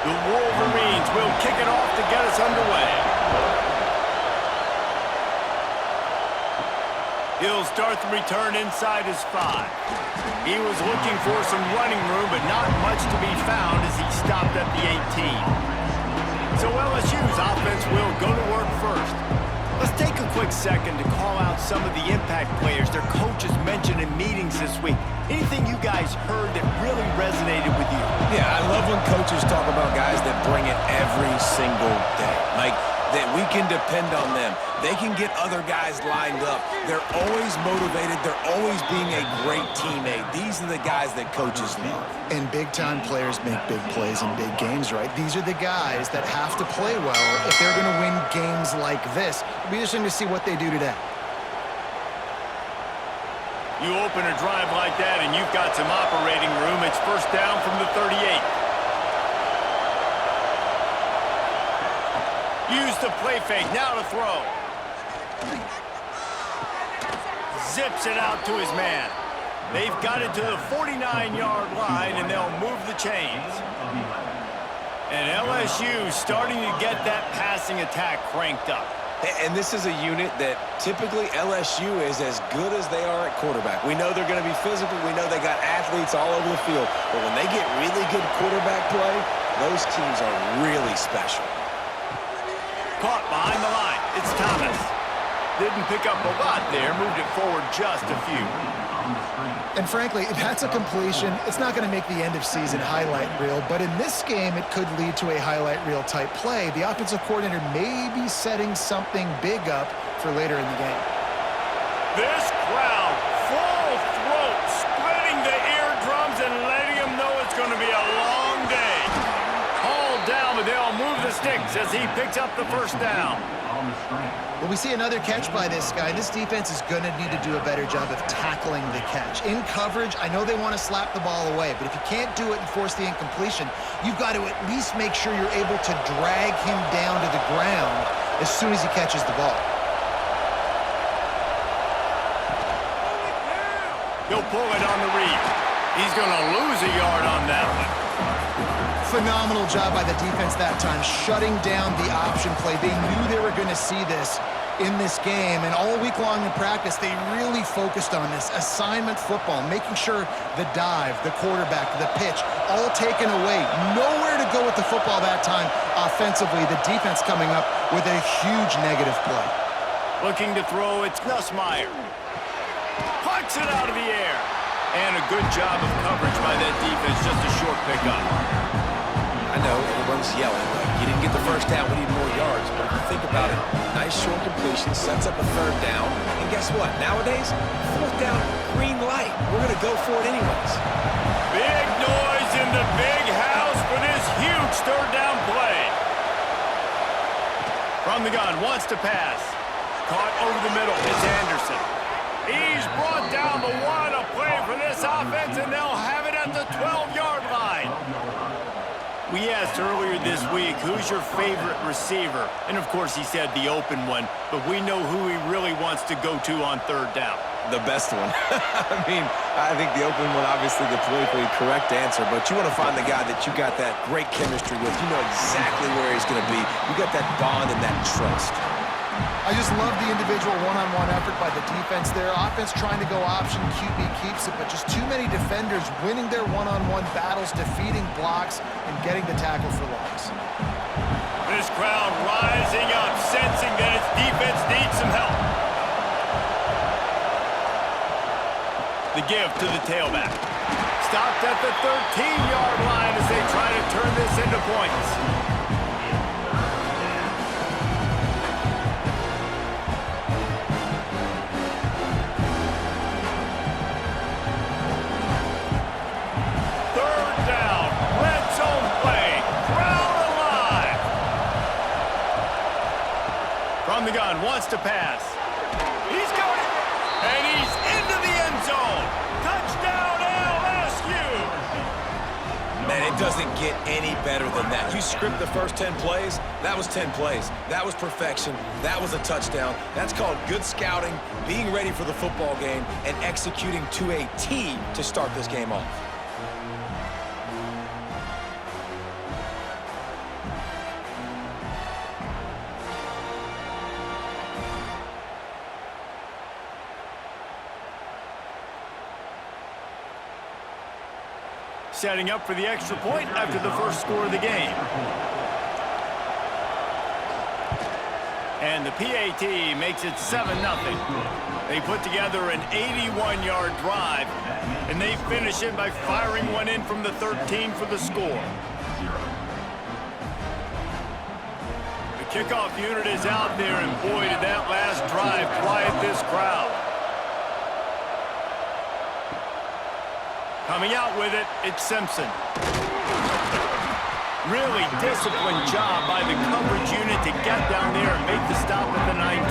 The Wolverines will kick it off to get us underway. He'll start the return inside his 5. He was looking for some running room, but not much to be found as he stopped at the 18. So LSU's offense will go to work first. Let's take a quick second to call out some of the impact players their coaches mentioned in meetings this week. Anything you guys heard that really resonated with you? Yeah, I love when coaches talk about guys that bring it every single day. Like, that we can depend on them. They can get other guys lined up. They're always motivated. They're always being a great teammate. These are the guys that coaches love. And big-time players make big plays in big games, right? These are the guys that have to play well if they're going to win games like this. It'll be interesting to see what they do today. You open a drive like that and you've got some operating room. It's first down from the 38. Use the play fake, now to throw. Zips it out to his man. They've got it to the 49-yard line, and they'll move the chains. And LSU starting to get that passing attack cranked up. And this is a unit that typically LSU is as good as they are at quarterback. We know they're going to be physical. We know they got athletes all over the field. But when they get really good quarterback play, those teams are really special. Caught behind the line. It's Thomas. Didn't pick up a lot there. Moved it forward just a few. And frankly, that's a completion. It's not going to make the end-of-season highlight reel, but in this game, it could lead to a highlight reel type play. The offensive coordinator may be setting something big up for later in the game. This crowd, full throat, splitting the eardrums and letting them know it's going to be a long day. Hauled down, but they'll move the sticks as he picks up the first down. Well, we see another catch by this guy. This defense is going to need to do a better job of tackling the catch. In coverage, I know they want to slap the ball away, but if you can't do it and force the incompletion, you've got to at least make sure you're able to drag him down to the ground as soon as he catches the ball. He'll pull it on the read. He's going to lose a yard on that one. Phenomenal job by the defense that time, shutting down the option play. They knew they were going to see this in this game, and all week long in practice, they really focused on this assignment football, making sure the dive, the quarterback, the pitch, all taken away. Nowhere to go with the football that time offensively. The defense coming up with a huge negative play. Looking to throw, it's Nussmeier. Pucks it out of the air. And a good job of coverage by that defense, just a short pickup. I know everyone's yelling, like, you didn't get the first down, we need more yards. But if you think about it, nice short completion, sets up a third down. And guess what? Nowadays, fourth down, green light. We're going to go for it anyways. Big noise in the big house for this huge third down play. From the gun, wants to pass. Caught over the middle, it's Anderson. He's brought down the one, a play for this offense, and they'll have it at the 12-yard line. We asked earlier this week, who's your favorite receiver? And, of course, he said the open one, but we know who he really wants to go to on third down. The best one. I mean, I think the open one, obviously the politically correct answer, but you want to find the guy that you got that great chemistry with. You know exactly where he's going to be. You got that bond and that trust. I just love the individual one-on-one effort by the defense there. Offense trying to go option, QB keeps it, but just too many defenders winning their one-on-one battles, defeating blocks, and getting the tackle for loss. This crowd rising up, sensing that its defense needs some help. The give to the tailback. Stopped at the 13-yard line as they try to turn this into points. The gun wants to pass. He's got it, and he's into the end zone. Touchdown, LSU. Man, it doesn't get any better than that. You script the first 10 plays, that was 10 plays. That was perfection. That was a touchdown. That's called good scouting, being ready for the football game, and executing to a T to start this game off. setting up for the extra point after the first score of the game. And the PAT makes it 7-0. They put together an 81-yard drive, and they finish it by firing one in from the 13 for the score. The kickoff unit is out there, and boy, did that last drive quiet this crowd. Coming out with it, it's Simpson. Really disciplined job by the coverage unit to get down there and make the stop at the 19.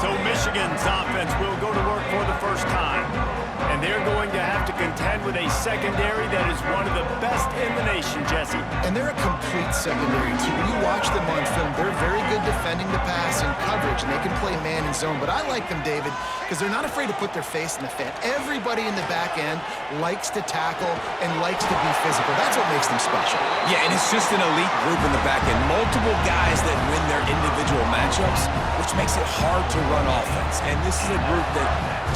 So Michigan's offense will go to work for the first time. And they're going to have to contend with a secondary that is one of the best in the nation, Jesse. And they're a complete secondary, too. When you watch them on film, they're very good defending the pass and coverage, and they can play man and zone. But I like them, David, because they're not afraid to put their face in the fan. Everybody in the back end likes to tackle and likes to be physical. That's what makes them special. Yeah, and it's just an elite group in the back end. Multiple guys that win their individual matchups, which makes it hard to run offense. And this is a group that,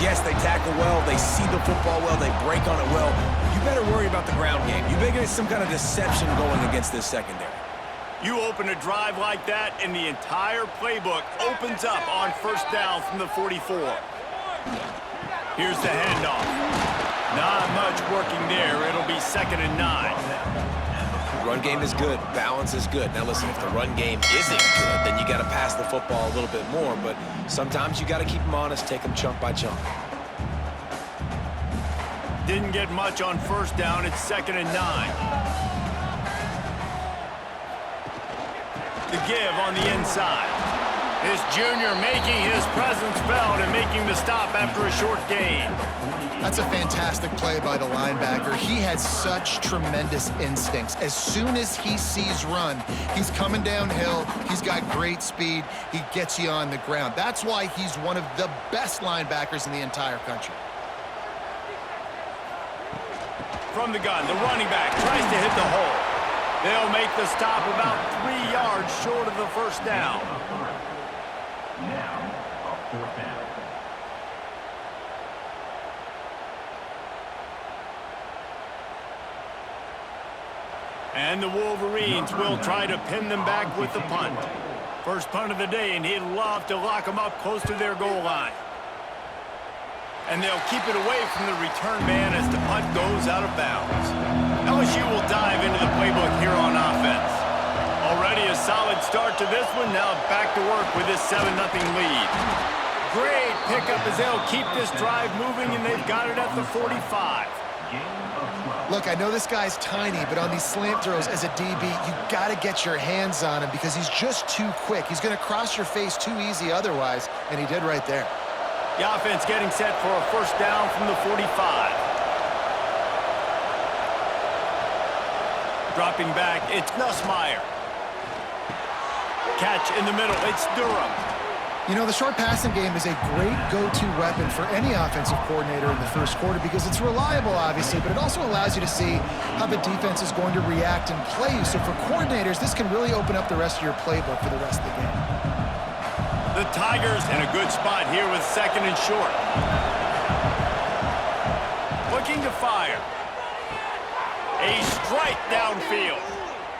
yes, they tackle well, they see the football well, they break on it well. You better worry about the ground game. You better get some kind of deception going against this secondary. You open a drive like that, and the entire playbook opens up on first down from the 44. Here's the handoff. Not much working there. It'll be 2nd and 9. Run game is good. Balance is good. Now listen, if the run game isn't good, then you got to pass the football a little bit more. But sometimes you got to keep them honest, take them chunk by chunk. Didn't get much on first down. It's 2nd and 9. The give on the inside. This junior making his presence felt and making the stop after a short gain. That's a fantastic play by the linebacker. He has such tremendous instincts. As soon as he sees run, he's coming downhill. He's got great speed. He gets you on the ground. That's why he's one of the best linebackers in the entire country. From the gun, the running back tries to hit the hole. They'll make the stop about 3 yards short of the first down. Now, a 4th down. And the Wolverines will try to pin them back with the punt. First punt of the day, and he'd love to lock them up close to their goal line. And they'll keep it away from the return man as the punt goes out of bounds. LSU will dive into the playbook here on offense. Already a solid start to this one. Now back to work with this 7-0 lead. Great pickup as they'll keep this drive moving, and they've got it at the 45. Look, I know this guy's tiny, but on these slant throws as a DB, you got to get your hands on him because he's just too quick. He's going to cross your face too easy otherwise, and he did right there. The offense getting set for a first down from the 45. Dropping back, it's Nussmeier. Catch in the middle, it's Durham. You know, the short passing game is a great go-to weapon for any offensive coordinator in the first quarter because it's reliable, obviously, but it also allows you to see how the defense is going to react and play you. So for coordinators, this can really open up the rest of your playbook for the rest of the game. The Tigers in a good spot here with 2nd and short. Looking to fire. A strike downfield.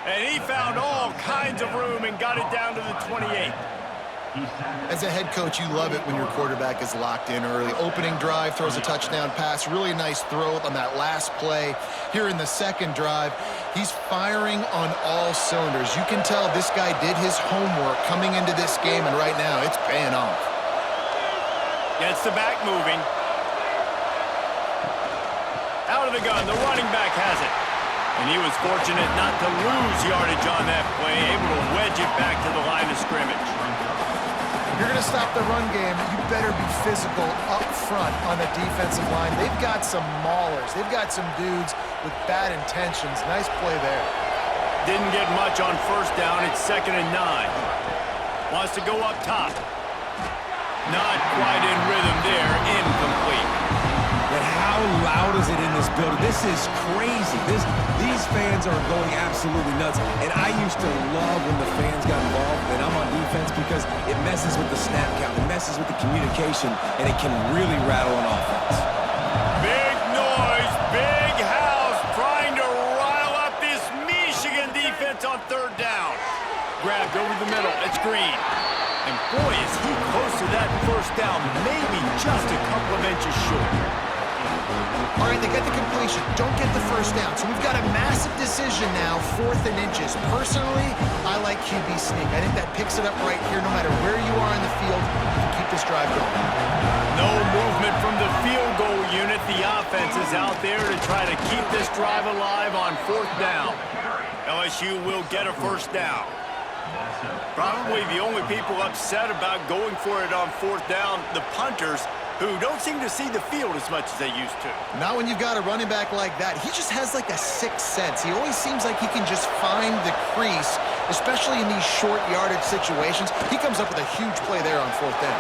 And he found all kinds of room and got it down to the 28. As a head coach, you love it when your quarterback is locked in early. Opening drive, throws a touchdown pass. Really nice throw on that last play. Here in the second drive, he's firing on all cylinders. You can tell this guy did his homework coming into this game, and right now it's paying off. Gets the back moving. Out of the gun, the running back has it. And he was fortunate not to lose yardage on that play, able to wedge it back to the line of scrimmage. If you're going to stop the run game, you better be physical up front on the defensive line. They've got some maulers. They've got some dudes with bad intentions. Nice play there. Didn't get much on first down. It's 2nd and 9. Wants to go up top. Not quite in rhythm there. Incomplete. But how loud is it in this building? This is crazy. These fans are going absolutely nuts. And I used to love when the fans got involved, and I'm on defense because it messes with the snap count, it messes with the communication, and it can really rattle an offense. Big noise, big house, grabbed over the middle. It's Green. And boy, is he close to that first down, maybe just a couple of inches short. All right, they get the completion. Don't get the first down. So we've got a massive decision now, 4th and inches. Personally, I like QB sneak. I think that picks it up right here. No matter where you are in the field, you can keep this drive going. No movement from the field goal unit. The offense is out there to try to keep this drive alive on 4th down. LSU will get a first down. Probably the only people upset about going for it on 4th down, the punters, who don't seem to see the field as much as they used to. Not when you've got a running back like that. He just has like a sixth sense. He always seems like he can just find the crease, especially in these short yardage situations. He comes up with a huge play there on 4th down.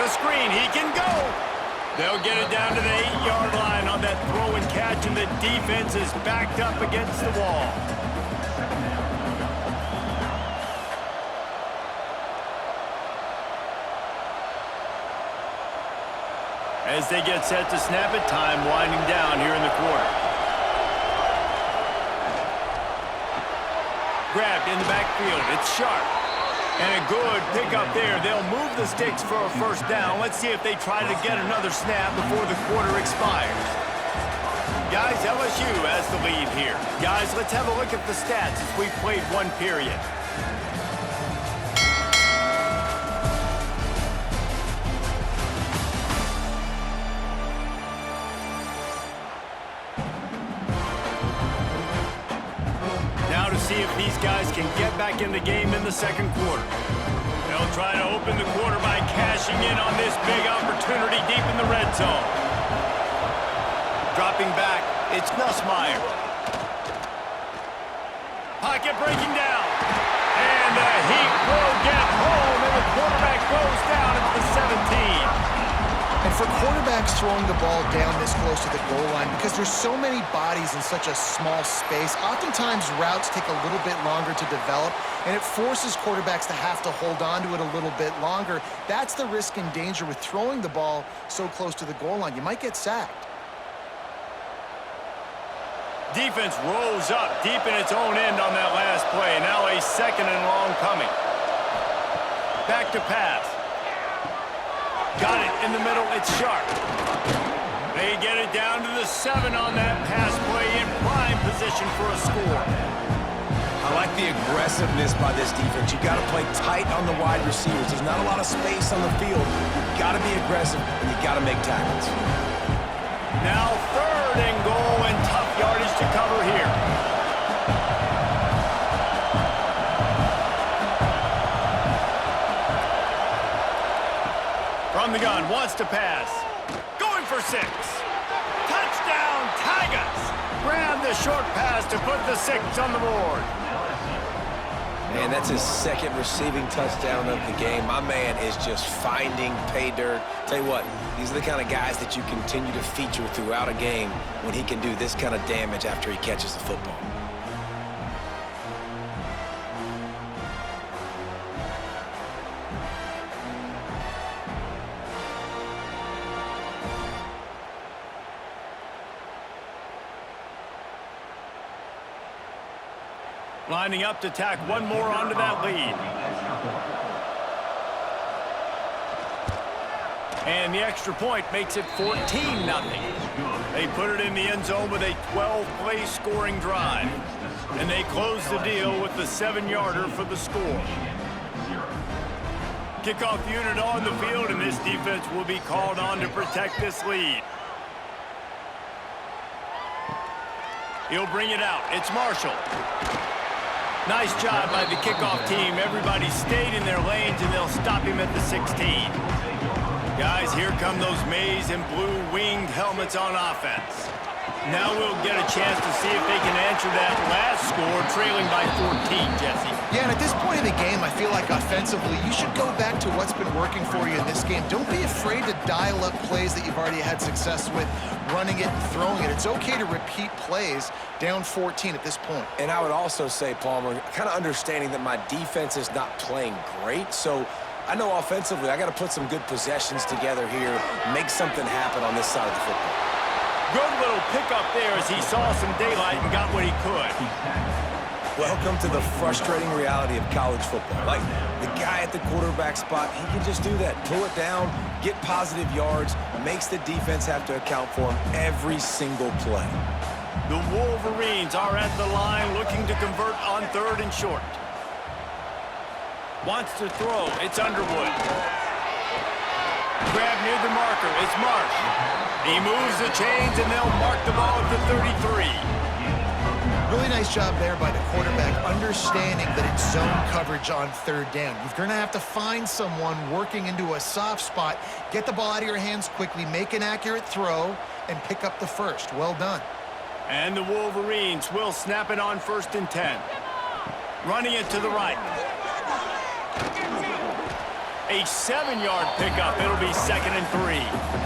The screen, he can go. They'll get it down to the 8-yard line on that throw and catch, and the defense is backed up against the wall. As they get set to snap it, time winding down here in the quarter. Grabbed in the backfield. It's Sharp. And a good pickup there. They'll move the sticks for a first down. Let's see if they try to get another snap before the quarter expires. Guys, LSU has the lead here. Guys, let's have a look at the stats as we've played one period. See if these guys can get back in the game in the second quarter. They'll try to open the quarter by cashing in on this big opportunity deep in the red zone. Dropping back, it's Nussmeier. Pocket breaking down. And the Heat will get home, and the quarterback goes down at the 17. And for quarterbacks throwing the ball down this close to the goal line, because there's so many bodies in such a small space, oftentimes routes take a little bit longer to develop, and it forces quarterbacks to have to hold on to it a little bit longer. That's the risk and danger with throwing the ball so close to the goal line. You might get sacked. Defense rolls up deep in its own end on that last play. Now a 2nd and long coming. Back to pass. Got it in the middle. It's Sharp. They get it down to the 7 on that pass play in prime position for a score. I like the aggressiveness by this defense. You got to play tight on the wide receivers. There's not a lot of space on the field. You got to be aggressive, and you got to make tackles. Now 3rd and goal, and tough yardage to cover here. From the gun, wants to pass. Going for 6. Touchdown, Tigers! Grab the short pass to put the 6 on the board. Man, that's his 2nd receiving touchdown of the game. My man is just finding pay dirt. Tell you what, these are the kind of guys that you continue to feature throughout a game when he can do this kind of damage after he catches the football. Lining up to tack one more onto that lead. And the extra point makes it 14-0. They put it in the end zone with a 12-play scoring drive. And they close the deal with the 7-yarder for the score. Kickoff unit on the field, and this defense will be called on to protect this lead. He'll bring it out. It's Marshall. Nice job by the kickoff team. Everybody stayed in their lanes, and they'll stop him at the 16. Guys, here come those maize and blue winged helmets on offense. Now we'll get a chance to see if they can answer that last score, trailing by 14, Jesse. Yeah, and at this point in the game, I feel like offensively, you should go back to what's been working for you in this game. Don't be afraid to dial up plays that you've already had success with, running it and throwing it. It's okay to repeat plays down 14 at this point. And I would also say, Palmer, kind of understanding that my defense is not playing great, so I know offensively I got to put some good possessions together here, make something happen on this side of the football. Good little pickup there as he saw some daylight and got what he could. Welcome to the frustrating reality of college football. Like, the guy at the quarterback spot, he can just do that. Pull it down, get positive yards, makes the defense have to account for him every single play. The Wolverines are at the line looking to convert on 3rd and short. Wants to throw. It's Underwood. Grab near the marker. It's Marsh. He moves the chains, and they'll mark the ball at the 33. Really nice job there by the quarterback, understanding that it's zone coverage on 3rd down. You're going to have to find someone working into a soft spot, get the ball out of your hands quickly, make an accurate throw, and pick up the first. Well done. And the Wolverines will snap it on 1st and 10. Running it to the right. A 7-yard pickup. It'll be 2nd and 3.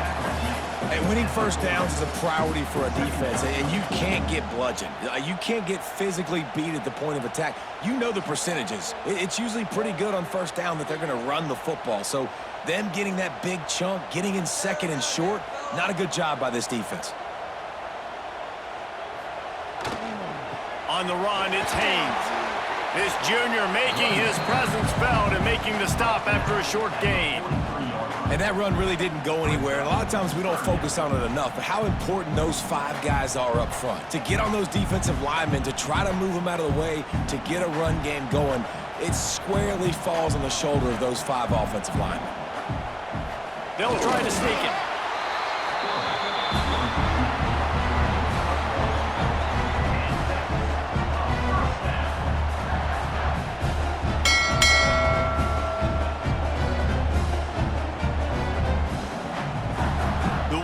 And winning first downs is a priority for a defense, and you can't get bludgeoned. You can't get physically beat at the point of attack. You know the percentages. It's usually pretty good on first down that they're going to run the football. So them getting that big chunk, getting in 2nd and short, not a good job by this defense. On the run, it's Haynes. This junior making his presence felt and making the stop after a short gain. And that run really didn't go anywhere. And a lot of times we don't focus on it enough, but how important those 5 guys are up front. To get on those defensive linemen, to try to move them out of the way, to get a run game going, it squarely falls on the shoulder of those 5 offensive linemen. They'll try to sneak it.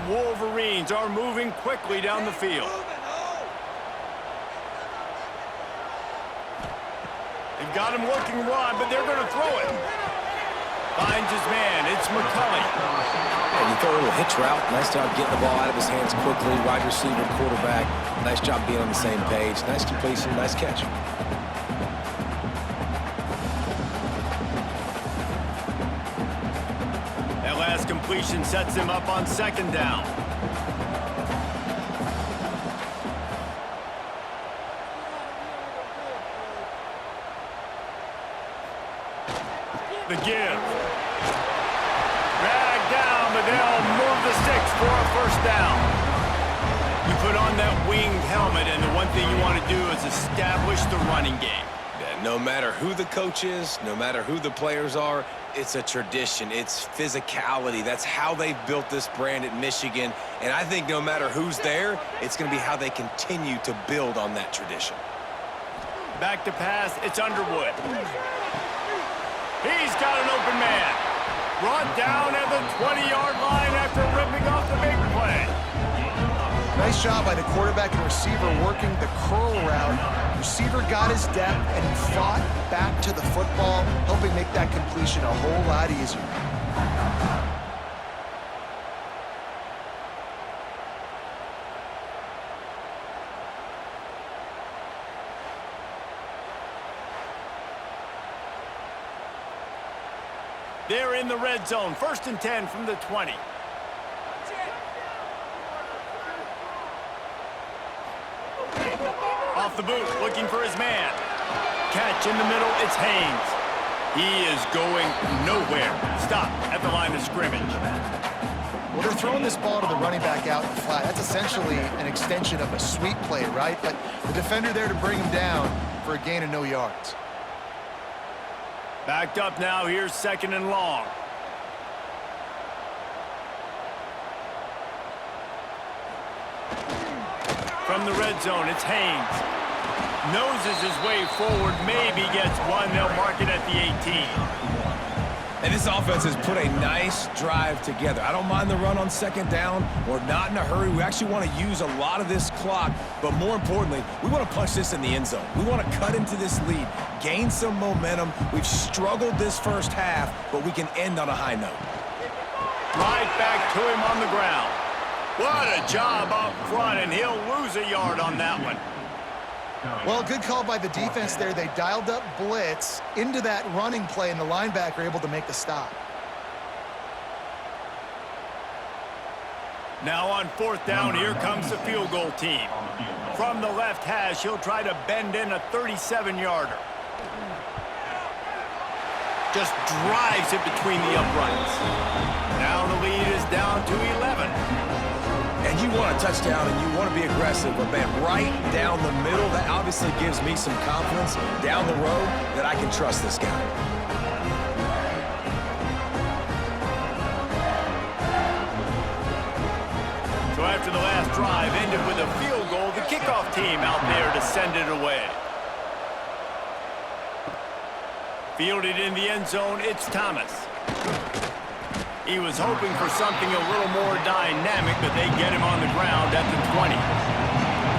Wolverines are moving quickly down the field. They've got him looking run, but they're going to throw it. Finds his man. It's McCulley. And you throw a little hitch route. Nice job getting the ball out of his hands quickly. Wide receiver, quarterback. Nice job being on the same page. Nice completion. Nice catch. That last completion sets him up on 2nd down. The give. Dragged down, but they'll move the sticks for a 1st down. You put on that winged helmet, and the one thing you want to do is establish the running game. Yeah, no matter who the coach is, no matter who the players are, it's a tradition. It's physicality. That's how they've built this brand at Michigan. And I think no matter who's there, it's going to be how they continue to build on that tradition. Back to pass, it's Underwood. He's got an open man. Brought down at the 20-yard line after ripping off the big play. Nice job by the quarterback and receiver working the curl route. Receiver got his depth, and he fought back to the football, helping make that completion a whole lot easier. They're in the red zone. 1st and 10 from the 20. Off the boot, looking for his man. Catch in the middle, it's Haynes. He is going nowhere. Stop at the line of scrimmage. Well, they're throwing this ball to the running back out in the flat. That's essentially an extension of a sweep play, right? But the defender there to bring him down for a gain of no yards. Backed up now, here's 2nd and long. From the red zone, it's Haynes. Noses his way forward, maybe gets one. They'll mark it at the 18. And this offense has put a nice drive together. I don't mind the run on 2nd down. We're not in a hurry. We actually want to use a lot of this clock, but more importantly, we want to punch this in the end zone. We want to cut into this lead, gain some momentum. We've struggled this first half, but we can end on a high note. Right back to him on the ground. What a job up front, and he'll lose a yard on that one. Well, good call by the defense there. They dialed up blitz into that running play, and the linebacker able to make the stop. Now on 4th down, here comes the field goal team. from the left hash. He'll try to bend in a 37-yarder. Just drives it between the uprights. Now the lead is down to 11. And you want a touchdown and you want to be aggressive, but man, right down the middle, that obviously gives me some confidence down the road that I can trust this guy. So after the last drive ended with a field goal, the kickoff team out there to send it away. Fielded in the end zone, it's Thomas. He was hoping for something a little more dynamic, but they get him on the ground at the 20.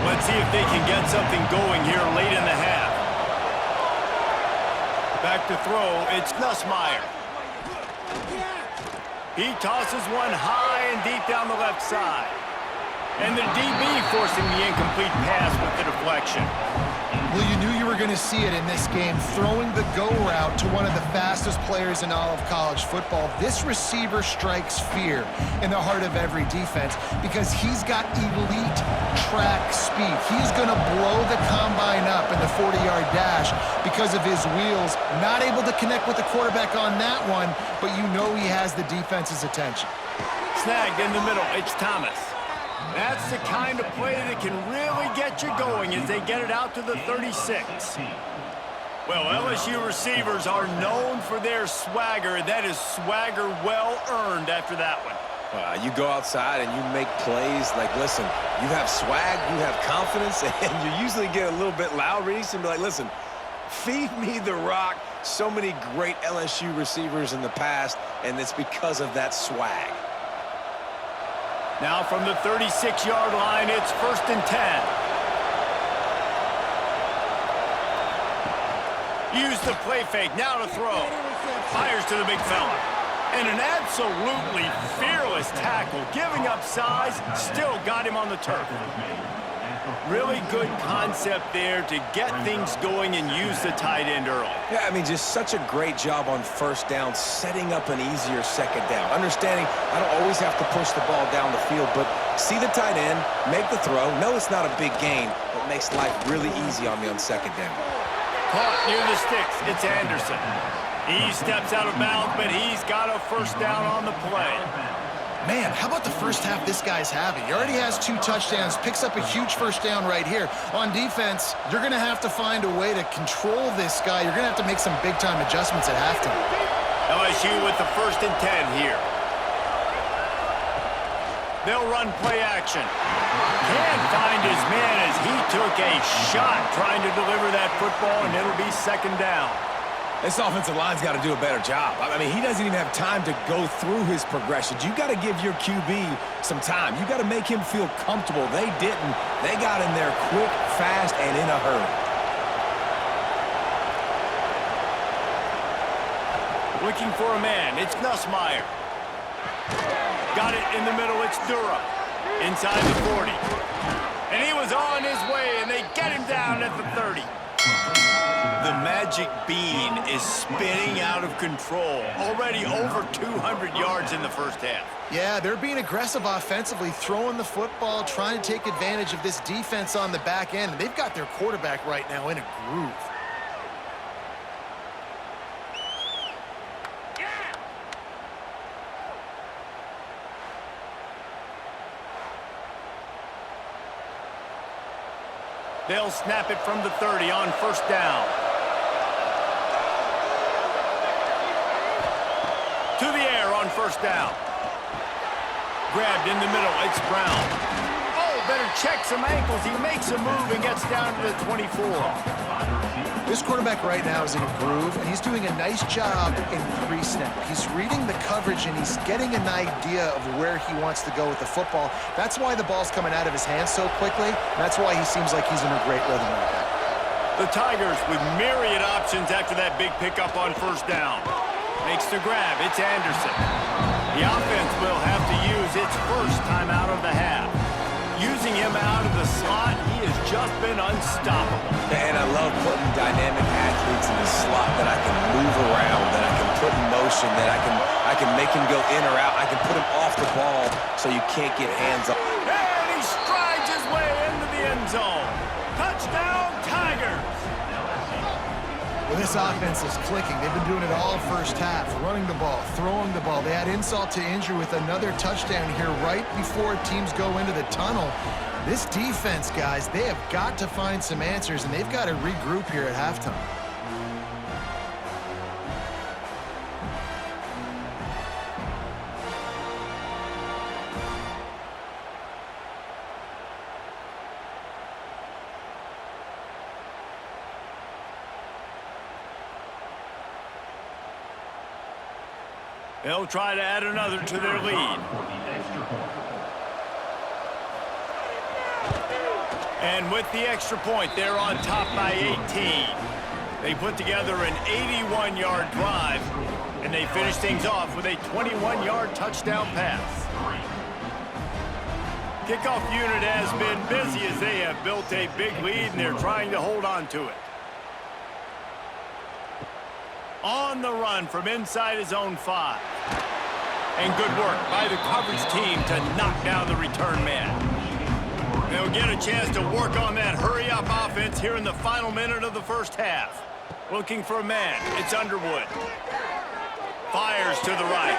Let's see if they can get something going here late in the half. Back to throw, it's Nussmeier. He tosses one high and deep down the left side. And the DB forcing the incomplete pass with the deflection. Well, you knew you were going to see it in this game, throwing the go route to one of the fastest players in all of college football. This receiver strikes fear in the heart of every defense because he's got elite track speed. He's going to blow the combine up in the 40-yard dash because of his wheels. Not able to connect with the quarterback on that one, but you know he has the defense's attention. Snagged in the middle, it's Thomas. That's the kind of play that can really get you going as they get it out to the 36. Well, LSU receivers are known for their swagger. That is swagger well earned after that one. You go outside and you make plays. Like, listen, you have swag, you have confidence, and you usually get a little bit loud, Reese, and be like, listen, feed me the rock. So many great LSU receivers in the past, and it's because of that swag. Now from the 36-yard line, it's 1st and 10. Use the play fake, now to throw. Fires to the big fella. And an absolutely fearless tackle, giving up size, still got him on the turf. Really good concept there to get things going and use the tight end early. Yeah, I mean, just such a great job on first down, setting up an easier second down. Understanding I don't always have to push the ball down the field, but see the tight end, make the throw. No, it's not a big gain, but makes life really easy on me on second down. Caught near the sticks, it's Anderson. He steps out of bounds, but he's got a first down on the play. Man, how about the first half this guy's having? He already has 2 touchdowns, picks up a huge first down right here. On defense, you're going to have to find a way to control this guy. You're going to have to make some big-time adjustments at halftime. LSU with the 1st and 10 here. They'll run play action. Can't find his man as he took a shot trying to deliver that football, and it'll be 2nd down. This offensive line's got to do a better job. I mean, he doesn't even have time to go through his progressions. You got to give your QB some time. You got to make him feel comfortable. They didn't. They got in there quick, fast, and in a hurry. Looking for a man. It's Nussmeier. Got it in the middle. It's Dura. Inside the 40. And he was on his way, and they get him down at the 30. The magic bean is spinning out of control. Already over 200 yards in the first half. Yeah, they're being aggressive offensively, throwing the football, trying to take advantage of this defense on the back end. And they've got their quarterback right now in a groove. They'll snap it from the 30 on 1st down. To the air on 1st down. Grabbed in the middle, it's Brown. Oh, better check some ankles. He makes a move and gets down to the 24. This quarterback right now is in a groove, and he's doing a nice job in pre-snap. He's reading the coverage, and he's getting an idea of where he wants to go with the football. That's why the ball's coming out of his hands so quickly. That's why he seems like he's in a great rhythm right now. The Tigers with myriad options after that big pickup on 1st down. Makes the grab, it's Anderson. The offense will have to use its first time out of the half. Using him out of the slot, he has just been unstoppable. And I love putting dynamic athletes in the slot that I can move around, that I can put in motion, that I can make him go in or out. I can put him off the ball so you can't get hands up. And he strides his way into the end zone. This offense is clicking. They've been doing it all first half, running the ball, throwing the ball. They had insult to injury with another touchdown here right before teams go into the tunnel. This defense, guys, they have got to find some answers, and they've got to regroup here at halftime. They'll try to add another to their lead. And with the extra point, they're on top by 18. They put together an 81-yard drive, and they finish things off with a 21-yard touchdown pass. Kickoff unit has been busy as they have built a big lead, and they're trying to hold on to it. On the run from inside his own 5. And good work by the coverage team to knock down the return man. They'll get a chance to work on that hurry-up offense here in the final minute of the first half. Looking for a man. It's Underwood. Fires to the right.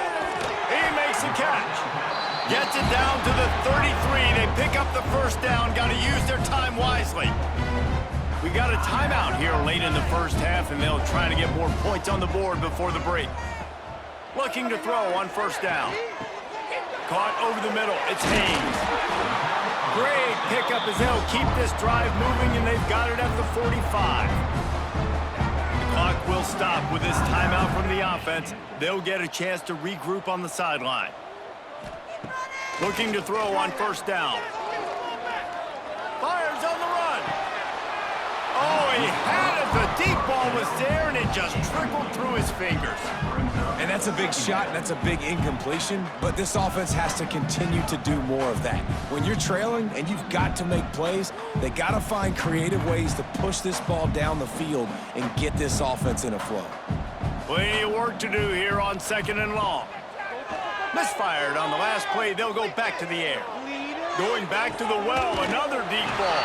He makes a catch. Gets it down to the 33. They pick up the first down. Got to use their time wisely. We got a timeout here late in the first half, and they'll try to get more points on the board before the break. Looking to throw on first down. Caught over the middle. It's Haynes. Great pickup as they'll keep this drive moving, and they've got it at the 45. The clock will stop with this timeout from the offense. They'll get a chance to regroup on the sideline. Looking to throw on first down. Fires on the run. Oh, he had it. The deep ball was there, and it just trickled through his fingers. And that's a big shot, and that's a big incompletion, but this offense has to continue to do more of that. When you're trailing and you've got to make plays, they got to find creative ways to push this ball down the field and get this offense in a flow. Plenty of work to do here on 2nd and long. Misfired on the last play. They'll go back to the air. Going back to the well, another deep ball.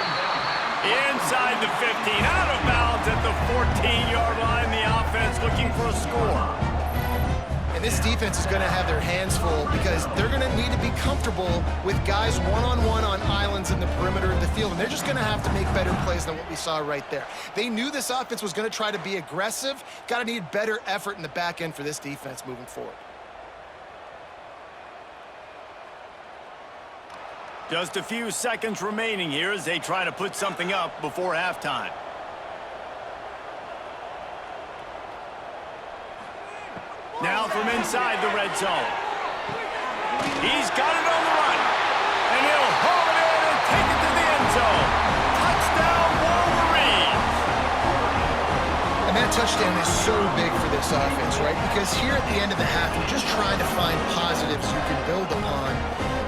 Inside the 15, out of bounds at the 14-yard line. The offense looking for a score. And this defense is going to have their hands full because they're going to need to be comfortable with guys one-on-one on islands in the perimeter of the field. And they're just going to have to make better plays than what we saw right there. They knew this offense was going to try to be aggressive. Got to need better effort in the back end for this defense moving forward. Just a few seconds remaining here as they try to put something up before halftime. Now from inside the red zone. He's got it on the run. And he'll haul it in and take it to the end zone. Touchdown, Wolverines! And that touchdown is so big for this offense, right? Because here at the end of the half, you're just trying to find positives you can build upon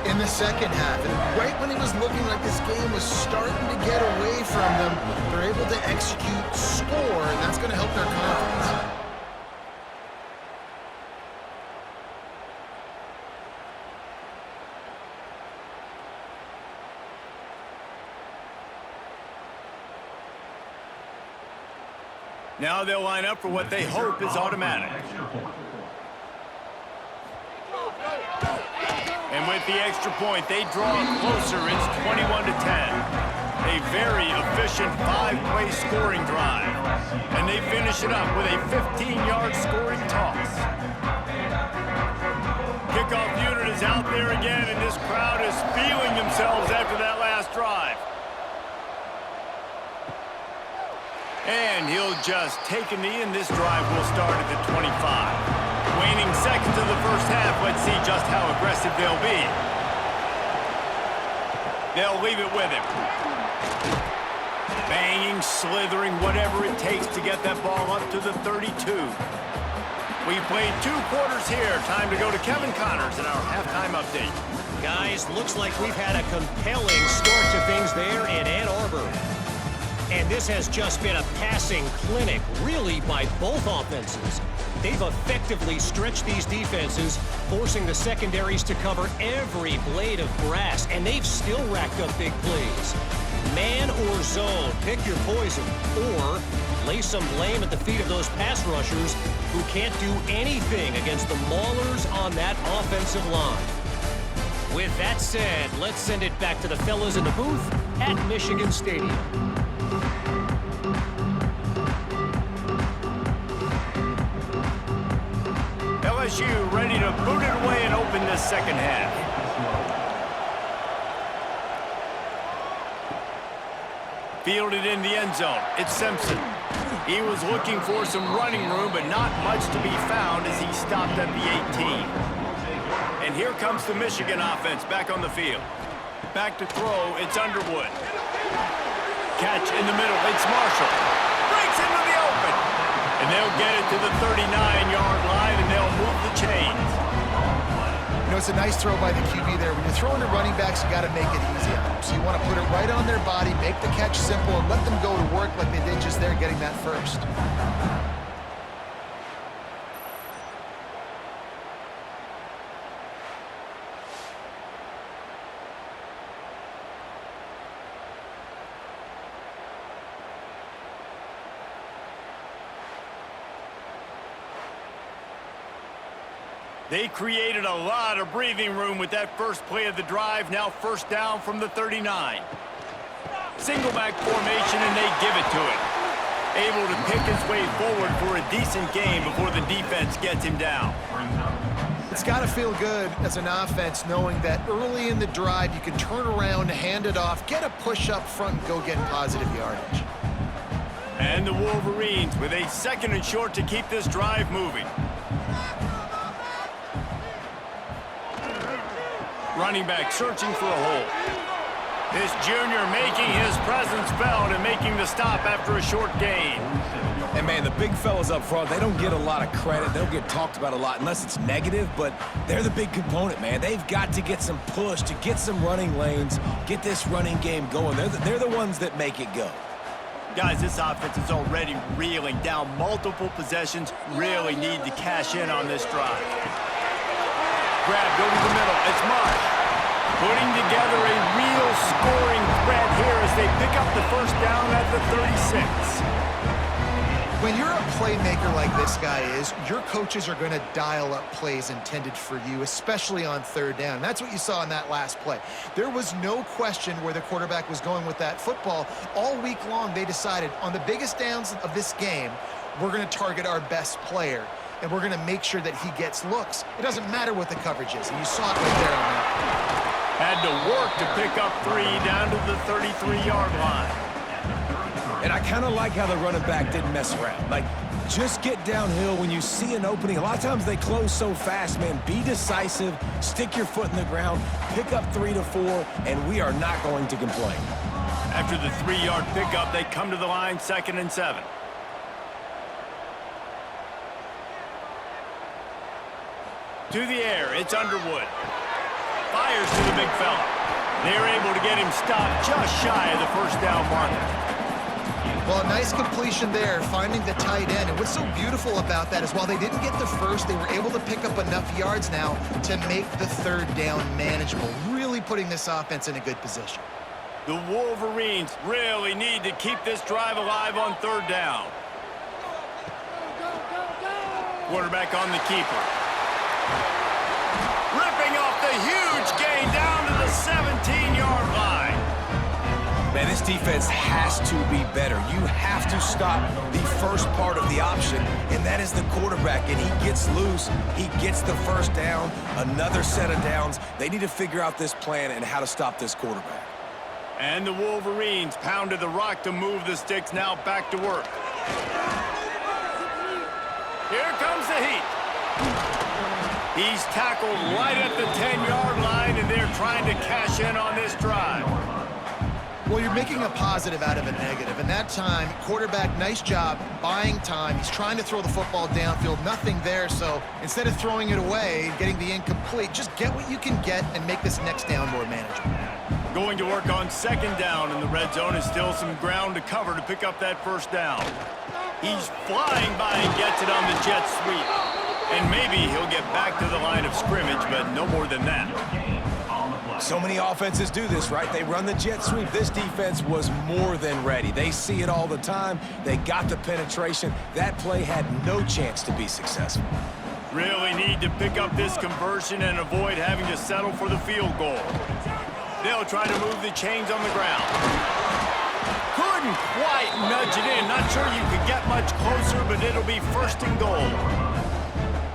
in the second half. And right when it was looking like this game was starting to get away from them, they're able to execute, score, and that's going to help their confidence. Now they'll line up for what they hope is automatic. And with the extra point, they draw closer. It's 21-10. A very efficient 5-play scoring drive. And they finish it up with a 15-yard scoring toss. Kickoff unit is out there again, and this crowd is feeling themselves after that last drive. And he'll just take a knee, and this drive will start at the 25. Waning seconds of the first half. Let's see just how aggressive they'll be. They'll leave it with him. Banging, slithering, whatever it takes to get that ball up to the 32. We've played 2 quarters here. Time to go to Kevin Connors in our halftime update. Guys, looks like we've had a compelling start to things there in Ann Arbor. And this has just been a passing clinic, really, by both offenses. They've effectively stretched these defenses, forcing the secondaries to cover every blade of grass, and they've still racked up big plays. Man or zone, pick your poison. Or lay some blame at the feet of those pass rushers who can't do anything against the maulers on that offensive line. With that said, let's send it back to the fellas in the booth at Michigan Stadium. LSU ready to boot it away and open this second half. Fielded in the end zone. It's Simpson. He was looking for some running room, but not much to be found as he stopped at the 18. And here comes the Michigan offense back on the field. Back to throw, it's Underwood. Catch in the middle, it's Marshall. Breaks into the open. And they'll get it to the 39-yard line, and they'll move the chains. You know, it's a nice throw by the QB there. When you're throwing to running backs, you got to make it easy on them. So you want to put it right on their body, make the catch simple, and let them go to work like they did just there, getting that first. They created a lot of breathing room with that first play of the drive. Now first down from the 39. Single back formation, and they give it to him. Able to pick his way forward for a decent game before the defense gets him down. It's got to feel good as an offense knowing that early in the drive you can turn around, hand it off, get a push up front, and go get positive yardage. And the Wolverines with a 2nd and short to keep this drive moving. Running back searching for a hole. This junior making his presence felt and making the stop after a short gain. And, man, the big fellas up front, they don't get a lot of credit. They don't get talked about a lot unless it's negative, but they're the big component, man. They've got to get some push, to get some running lanes, get this running game going. They're the ones that make it go. Guys, this offense is already reeling down multiple possessions. Really need to cash in on this drive. Grabbed over the middle. It's Marsh. Putting together a real scoring threat here as they pick up the first down at the 36. When you're a playmaker like this guy is, your coaches are going to dial up plays intended for you, especially on third down. That's what you saw in that last play. There was no question where the quarterback was going with that football. All week long, they decided on the biggest downs of this game, we're going to target our best player, and we're going to make sure that he gets looks. It doesn't matter what the coverage is, and you saw it right there on that. Had to work to pick up 3 down to the 33-yard line. And I kind of like how the running back didn't mess around. Like, just get downhill when you see an opening. A lot of times they close so fast, man. Be decisive, stick your foot in the ground, pick up 3 to 4, and we are not going to complain. After the 3-yard pickup, they come to the line, 2nd and 7. To the air, it's Underwood. Fires to the big fella. They're able to get him stopped just shy of the first down marker. Well, a nice completion there, finding the tight end. And what's so beautiful about that is while they didn't get the first, they were able to pick up enough yards now to make the third down manageable, really putting this offense in a good position. The Wolverines really need to keep this drive alive on third down. Quarterback on the keeper. Ripping off the huge gain down to the 17-yard line. Man, this defense has to be better. You have to stop the first part of the option, and that is the quarterback. And he gets loose. He gets the first down, another set of downs. They need to figure out this plan and how to stop this quarterback. And the Wolverines pounded the rock to move the sticks, now back to work. Here comes the heat. He's tackled right at the 10-yard line, and they're trying to cash in on this drive. Well, you're making a positive out of a negative. And that time, quarterback, nice job, buying time. He's trying to throw the football downfield, nothing there. So instead of throwing it away, getting the incomplete, just get what you can get and make this next down more manageable. Going to work on second down in the red zone, is still some ground to cover to pick up that first down. He's flying by and gets it on the jet sweep. And maybe he'll get back to the line of scrimmage, but no more than that. So many offenses do this, right? They run the jet sweep. This defense was more than ready. They see it all the time. They got the penetration. That play had no chance to be successful. Really need to pick up this conversion and avoid having to settle for the field goal. They'll try to move the chains on the ground. Couldn't quite nudge it in. Not sure you could get much closer, but it'll be first and goal.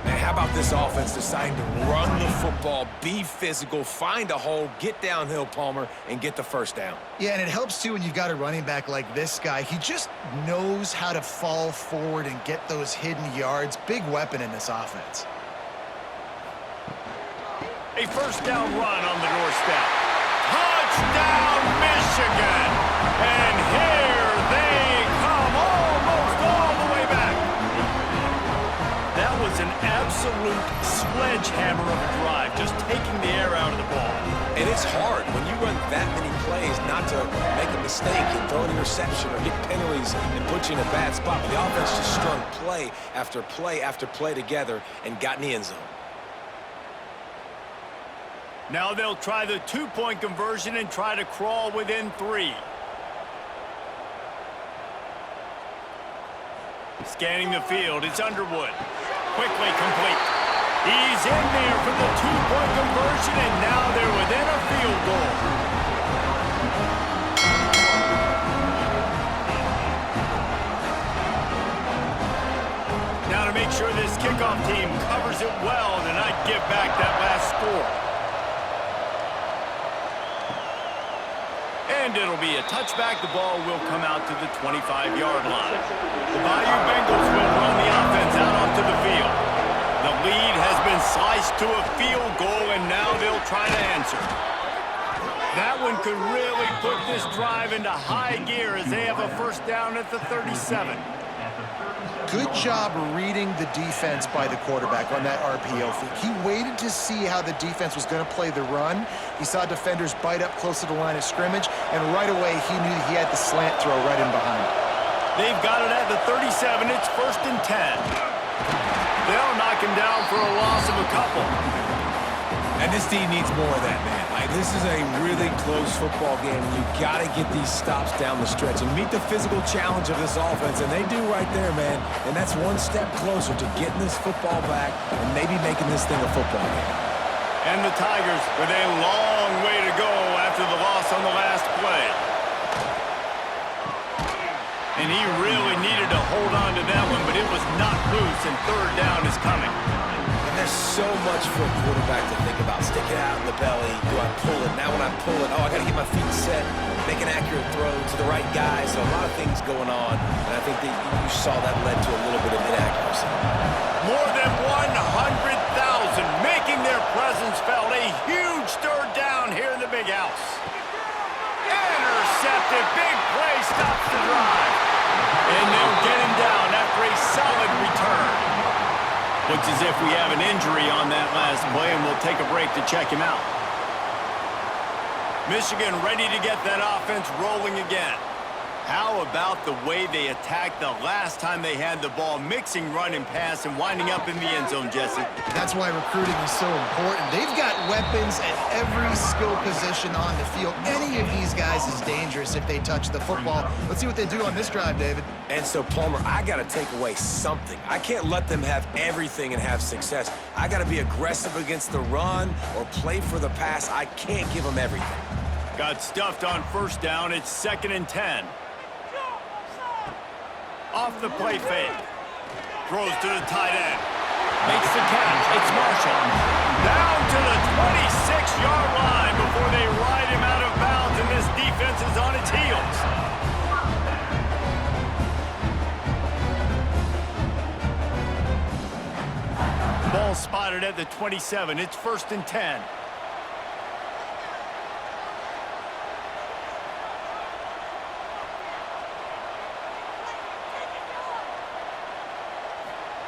Man, how about this offense deciding to run the football, be physical, find a hole, get downhill, Palmer, and get the first down? Yeah, and it helps, too, when you've got a running back like this guy. He just knows how to fall forward and get those hidden yards. Big weapon in this offense. A first down run on the doorstep. Touchdown, Michigan! And here they come, almost all the way back. That was an absolute sledgehammer of a drive, just taking the air out of the ball. And it's hard when you run that many plays not to make a mistake and throw an interception or get penalties and put you in a bad spot. But the offense just strung play after play after play together and got in the end zone. Now they'll try the two-point conversion and try to crawl within 3. Scanning the field, it's Underwood. Quickly complete. He's in there for the two-point conversion, and now they're within a field goal. Now to make sure this kickoff team covers it well to not give back that last score. And it'll be a touchback. The ball will come out to the 25-yard line. The Bayou Bengals will run the offense out onto the field. The lead has been sliced to a field goal, and now they'll try to answer. That one could really put this drive into high gear as they have a first down at the 37. Good job reading the defense by the quarterback on that RPO feed. He waited to see how the defense was going to play the run. He saw defenders bite up close to the line of scrimmage, and right away he knew he had the slant throw right in behind. They've got it at the 37. It's first and 10. They'll knock him down for a loss of a couple. And this team needs more of that, man. This is a really close football game. You got to get these stops down the stretch and meet the physical challenge of this offense, and they do right there, man. And that's one step closer to getting this football back and maybe making this thing a football game. And the Tigers with a long way to go after the loss on the last play. And he really needed to hold on to that one, but it was not loose, and third down is coming. There's so much for a quarterback to think about. Stick it out in the belly. Do I pull it? Now when I pull it, I got to get my feet set, make an accurate throw to the right guy. So a lot of things going on, and I think that you saw that led to a little bit of inaccuracy. More than 100,000 making their presence felt. A huge third down here in the big house. Intercepted. Big play stops the drive. And they'll get him down after a solid return. Looks as if we have an injury on that last play, and we'll take a break to check him out. Michigan ready to get that offense rolling again. How about the way they attacked the last time they had the ball, mixing run and pass and winding up in the end zone, Jesse? That's why recruiting is so important. They've got weapons at every skill position on the field. Any of these guys is dangerous if they touch the football. Let's see what they do on this drive, David. And so, Palmer, I got to take away something. I can't let them have everything and have success. I got to be aggressive against the run or play for the pass. I can't give them everything. Got stuffed on first down. It's 2nd and 10. Off the play fake. Throws to the tight end. Makes the catch. It's Marshall. Down to the 26-yard line before they ride him out of bounds, and this defense is on its heels. Ball spotted at the 27. It's 1st and 10.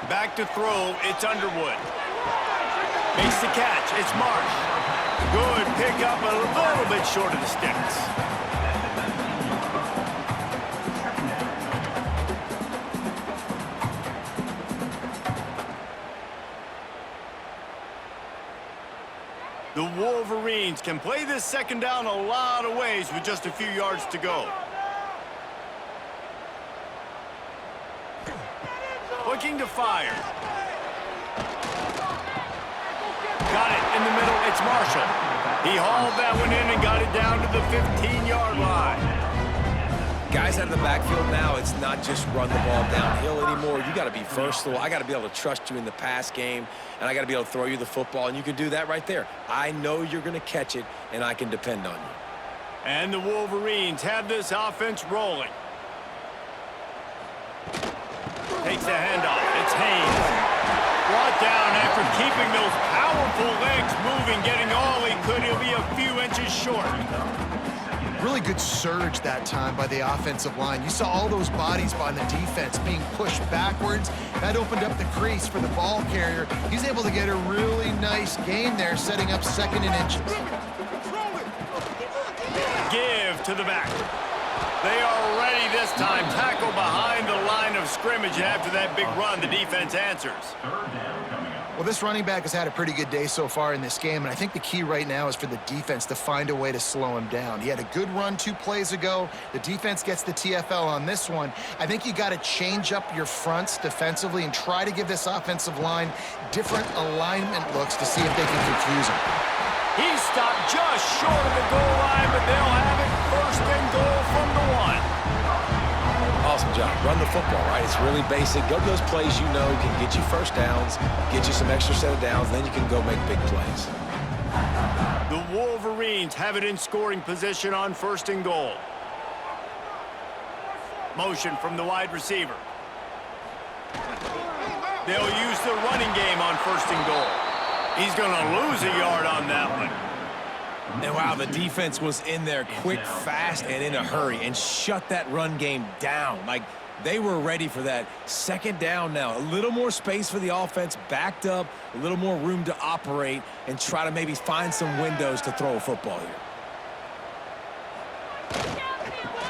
Back to throw, it's Underwood. Makes the catch, it's Marsh. Good pickup, a little bit short of the sticks. The Wolverines can play this second down a lot of ways with just a few yards to go. Looking to fire. Got it in the middle. It's Marshall. He hauled that one in and got it down to the 15-yard line. Guys out of the backfield now, it's not just run the ball downhill anymore. You got to be versatile. I got to be able to trust you in the pass game, and I got to be able to throw you the football, and you can do that right there. I know you're going to catch it, and I can depend on you. And the Wolverines have this offense rolling. Takes the handoff. It's Haynes. Brought down after keeping those powerful legs moving, getting all he could. He'll be a few inches short. Really good surge that time by the offensive line. You saw all those bodies by the defense being pushed backwards. That opened up the crease for the ball carrier. He's able to get a really nice gain there, setting up 2nd and inches. Give to the back. They are ready this time. Tackle behind the line of scrimmage. And after that big run, the defense answers. Well, this running back has had a pretty good day so far in this game, and I think the key right now is for the defense to find a way to slow him down. He had a good run 2 plays ago. The defense gets the TFL on this one. I think you got to change up your fronts defensively and try to give this offensive line different alignment looks to see if they can confuse him. He stopped just short of the goal line, but they'll have it 1st and goal from the 1. Awesome job. Run the football, right? It's really basic. Go to those plays you know can get you 1st downs, get you some extra set of downs, then you can go make big plays. The Wolverines have it in scoring position on 1st and goal. Motion from the wide receiver. They'll use the running game on 1st and goal. He's going to lose a yard on that one. And wow, the defense was in there quick, fast, and in a hurry and shut that run game down. Like, they were ready for that. 2nd down now. A little more space for the offense, backed up, a little more room to operate and try to maybe find some windows to throw a football here.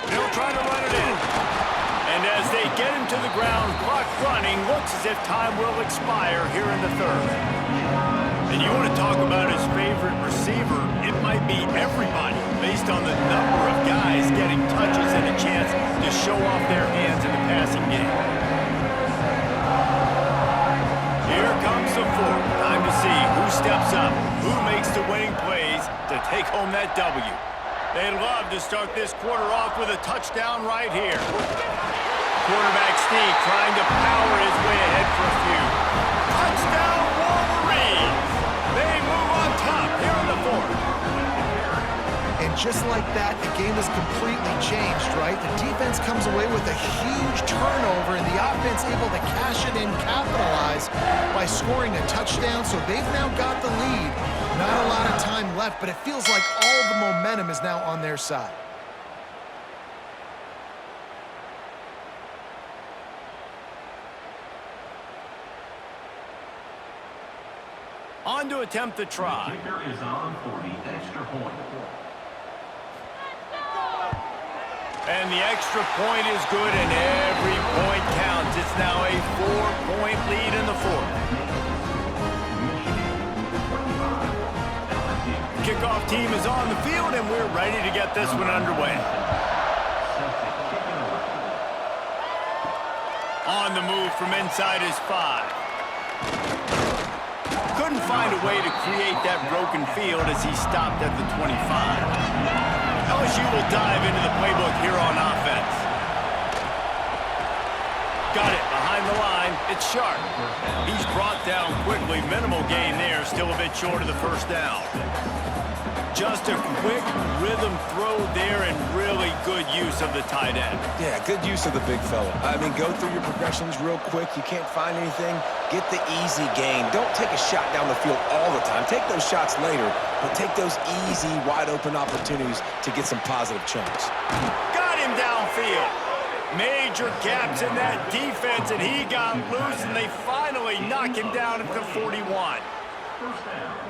They'll try to run it in. And as they get him to the ground, clock running, looks as if time will expire here in the 3rd. And you want to talk about his favorite receiver, it might be everybody based on the number of guys getting touches and a chance to show off their hands in the passing game. Here comes the 4th. Time to see who steps up, who makes the winning plays to take home that W. They'd love to start this quarter off with a touchdown right here. Quarterback Steve trying to power his way ahead for a few. Touchdown Wolverines! They move on top here in the 4th. And just like that, the game is completely changed, right? The defense comes away with a huge turnover, and the offense able to cash it in, capitalize by scoring a touchdown, so they've now got the lead. Not a lot of time left, but it feels like all the momentum is now on their side. On to attempt the try. Kicker is on for the extra point. And the extra point is good, and every point counts. It's now a 4-point lead in the 4th. Kickoff team is on the field, and we're ready to get this one underway. On the move from inside his 5. Couldn't find a way to create that broken field as he stopped at the 25. LSU will dive into the playbook here on offense. Got it behind the line. It's Sharp. He's brought down quickly. Minimal gain there. Still a bit short of the 1st down. Just a quick rhythm throw there and really good use of the tight end. Yeah, good use of the big fella. I mean, go through your progressions real quick. You can't find anything. Get the easy gain. Don't take a shot down the field all the time. Take those shots later, but take those easy, wide-open opportunities to get some positive chunks. Got him downfield. Major gaps in that defense, and he got loose, and they finally knock him down at the 41.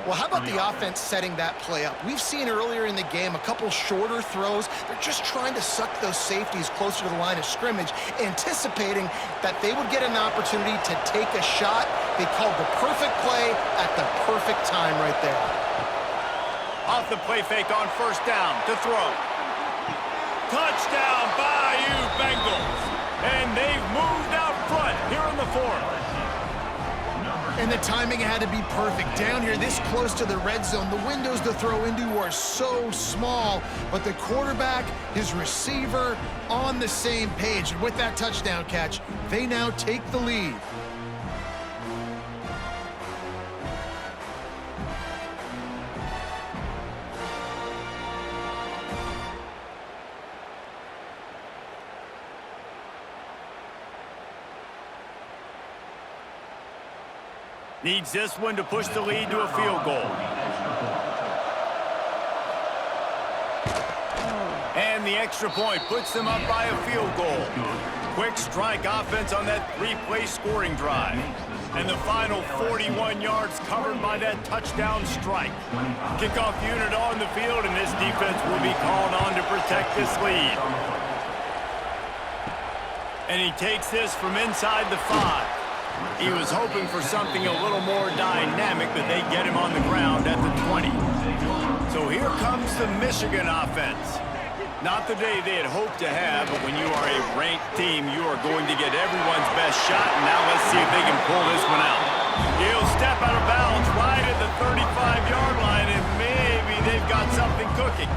Well, how about the offense setting that play up? We've seen earlier in the game a couple shorter throws. They're just trying to suck those safeties closer to the line of scrimmage, anticipating that they would get an opportunity to take a shot. They called the perfect play at the perfect time right there. Off the play fake on first down to throw. Touchdown, Bayou Bengals. And they've moved out front here in the fourth. And the timing had to be perfect. Down here, this close to the red zone, the windows to throw into are so small, but the quarterback, his receiver, on the same page. And with that touchdown catch, they now take the lead. Needs this one to push the lead to a field goal. And the extra point puts them up by a field goal. Quick strike offense on that three-play scoring drive. And the final 41 yards covered by that touchdown strike. Kickoff unit on the field, and this defense will be called on to protect this lead. And he takes this from inside the 5. He was hoping for something a little more dynamic, but they get him on the ground at the 20. So here comes the Michigan offense. Not the day they had hoped to have, but when you are a ranked team, you are going to get everyone's best shot, and now let's see if they can pull this one out. He'll step out of bounds right at the 35-yard line, and maybe they've got something cooking.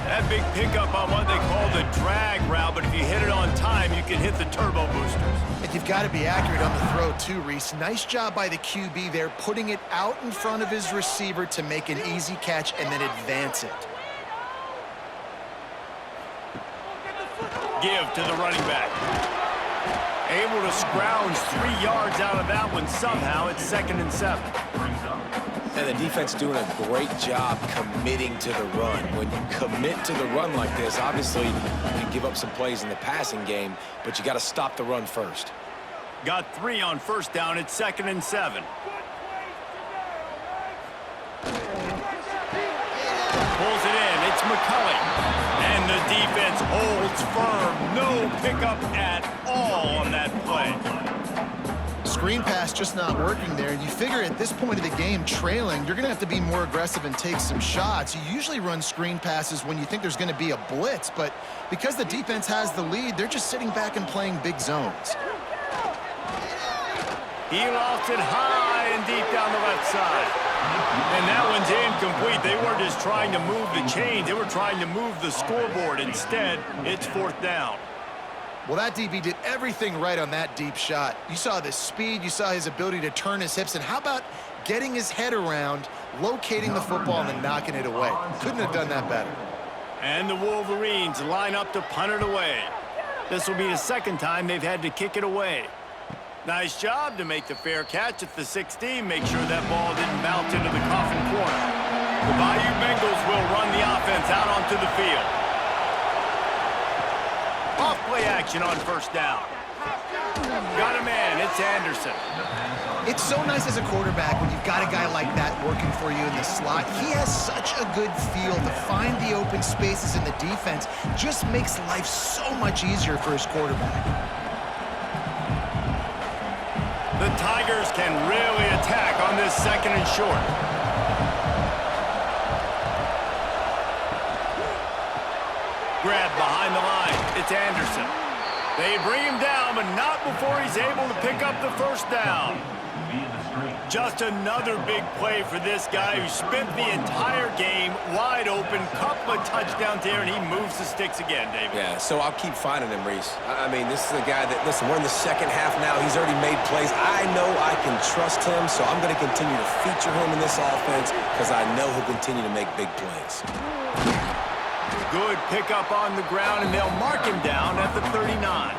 That big pickup on what they call the drag route, but if you hit it on time, you can hit the turbo boosters. And you've got to be accurate on the throw too, Reese. Nice job by the QB there, putting it out in front of his receiver to make an easy catch and then advance it. Give to the running back. Able to scrounge 3 yards out of that one somehow. It's 2nd and 7. And the defense doing a great job committing to the run. When you commit to the run like this, obviously you can give up some plays in the passing game, but you got to stop the run first. Got 3 on first down. It's 2nd and 7. Pulls it in. It's McCulley. And the defense holds firm. No pickup at all on that play. Screen pass just not working there. You figure at this point of the game, trailing, you're going to have to be more aggressive and take some shots. You usually run screen passes when you think there's going to be a blitz, but because the defense has the lead, they're just sitting back and playing big zones. He lost it high and deep down the left side. And that one's incomplete. They weren't just trying to move the chains. They were trying to move the scoreboard. Instead, it's 4th down. Well, that DB did everything right on that deep shot. You saw the speed, you saw his ability to turn his hips, and how about getting his head around, locating the football, and then knocking it away? Couldn't have done that better. And the Wolverines line up to punt it away. This will be the 2nd time they've had to kick it away. Nice job to make the fair catch at the 16. Make sure that ball didn't bounce into the coffin corner. The Bayou Bengals will run the offense out onto the field. Off play action on first down. Got a man. It's Anderson. It's so nice as a quarterback when you've got a guy like that working for you in the slot. He has such a good feel to find the open spaces in the defense. Just makes life so much easier for his quarterback. The Tigers can really attack on this 2nd and short. Grab behind the line. It's Anderson. They bring him down, but not before he's able to pick up the first down. Just another big play for this guy who spent the entire game wide open. Couple of touchdowns there, and he moves the sticks again, David. Yeah, so I'll keep finding him, Reese. I mean, this is a guy that, listen, we're in the 2nd half now. He's already made plays. I know I can trust him, so I'm going to continue to feature him in this offense because I know he'll continue to make big plays. Good pickup on the ground, and they'll mark him down at the 39.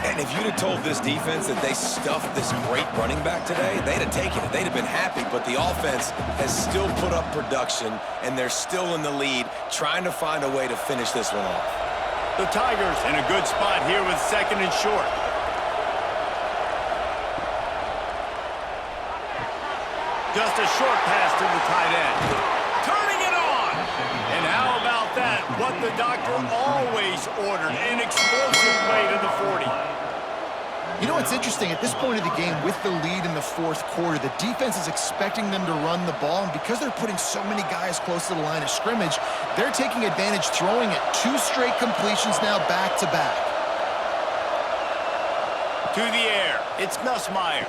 And if you'd have told this defense that they stuffed this great running back today, they'd have taken it. They'd have been happy, but the offense has still put up production, and they're still in the lead, trying to find a way to finish this one off. The Tigers in a good spot here with 2nd and short. Just a short pass to the tight end. Turning it on! And how about that? What the doctor always ordered, an explosive play to the 40. You know what's interesting? At this point of the game, with the lead in the fourth quarter, the defense is expecting them to run the ball, and because they're putting so many guys close to the line of scrimmage, they're taking advantage, throwing it. 2 straight completions now back-to-back. To the air, it's Nussmeier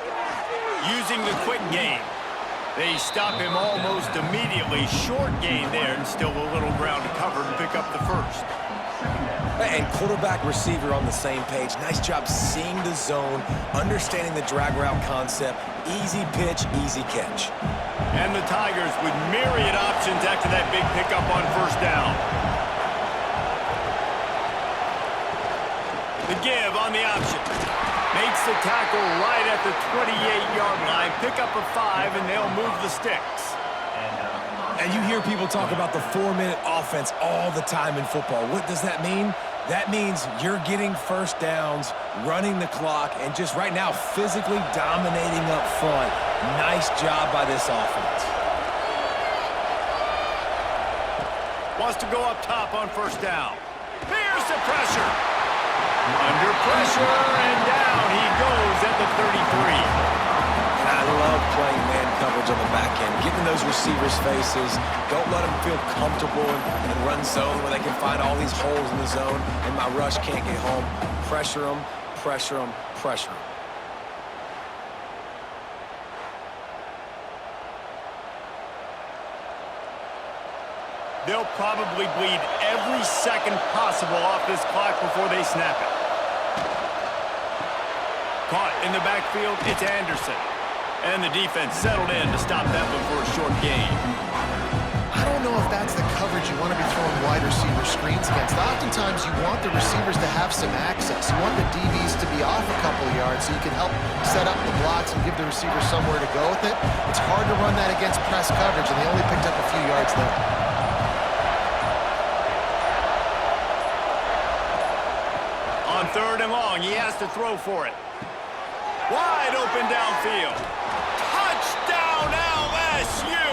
using the quick game. They stop him almost immediately. Short gain there, and still a little ground to cover to pick up the first. And quarterback receiver on the same page. Nice job seeing the zone, understanding the drag route concept. Easy pitch, easy catch. And the Tigers with myriad options after that big pickup on first down. The give on the option. Makes the tackle right at the 28-yard line. Pick up a 5, and they'll move the sticks. And you hear people talk about the 4-minute offense all the time in football. What does that mean? That means you're getting first downs, running the clock, and just right now physically dominating up front. Nice job by this offense. Wants to go up top on first down. Here's the pressure. Under pressure, and down he goes at the 33. And I love playing man coverage on the back end, getting those receivers' faces. Don't let them feel comfortable and run zone where they can find all these holes in the zone, and my rush can't get home. Pressure them, pressure them, pressure them. They'll probably bleed every second possible off this clock before they snap it. Caught in the backfield, it's Anderson. And the defense settled in to stop that one for a short gain. I don't know if that's the coverage you want to be throwing wide receiver screens against. Oftentimes, you want the receivers to have some access. You want the DBs to be off a couple of yards so you can help set up the blocks and give the receiver somewhere to go with it. It's hard to run that against press coverage, and they only picked up a few yards there. On 3rd and long, he has to throw for it. Wide open downfield. Touchdown LSU!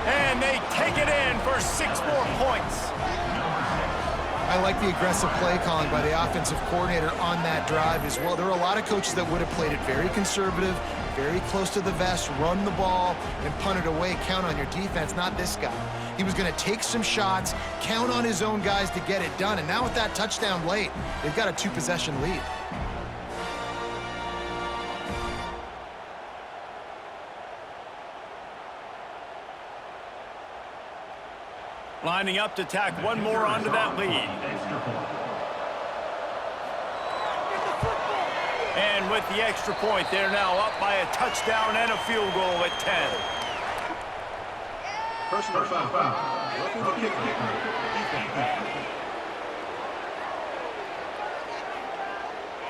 And they take it in for 6 more points. I like the aggressive play calling by the offensive coordinator on that drive as well. There are a lot of coaches that would have played it very conservative, very close to the vest, run the ball, and punt it away. Count on your defense, not this guy. He was going to take some shots, count on his own guys to get it done. And now with that touchdown late, they've got a 2-possession lead. Lining up to tack one more onto that lead. And with the extra point, they're now up by a touchdown and a field goal at 10. Personal foul. Roughing the kicker.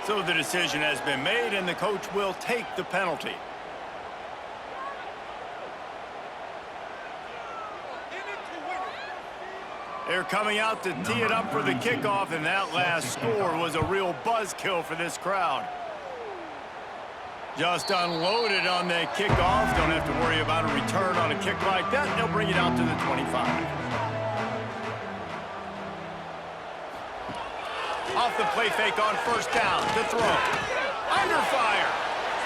So the decision has been made, and the coach will take the penalty. They're coming out to tee it up for the kickoff, and that last score was a real buzzkill for this crowd. Just unloaded on the kickoff. Don't have to worry about a return on a kick like that. They'll bring it out to the 25. Off the play fake on first down. To throw. Under fire.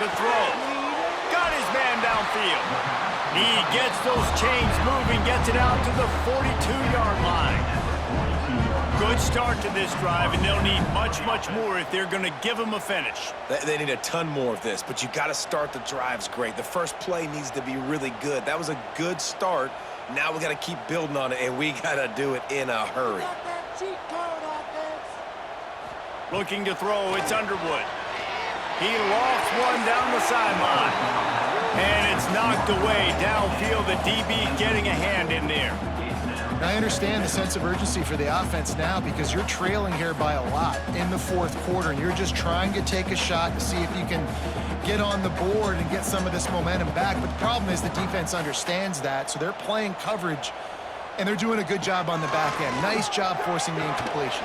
To throw. Got his man downfield. He gets those chains moving, gets it out to the 42-yard line. Good start to this drive, and they'll need much, much more if they're going to give them a finish. They need a ton more of this, but you got to start the drives great. The first play needs to be really good. That was a good start. Now we got to keep building on it, and we got to do it in a hurry. Looking to throw, it's Underwood. He lofts one down the sideline. And it's knocked away downfield. The DB getting a hand in there. I understand the sense of urgency for the offense now because you're trailing here by a lot in the fourth quarter, and you're just trying to take a shot to see if you can get on the board and get some of this momentum back. But the problem is the defense understands that, so they're playing coverage, and they're doing a good job on the back end. Nice job forcing the incompletion.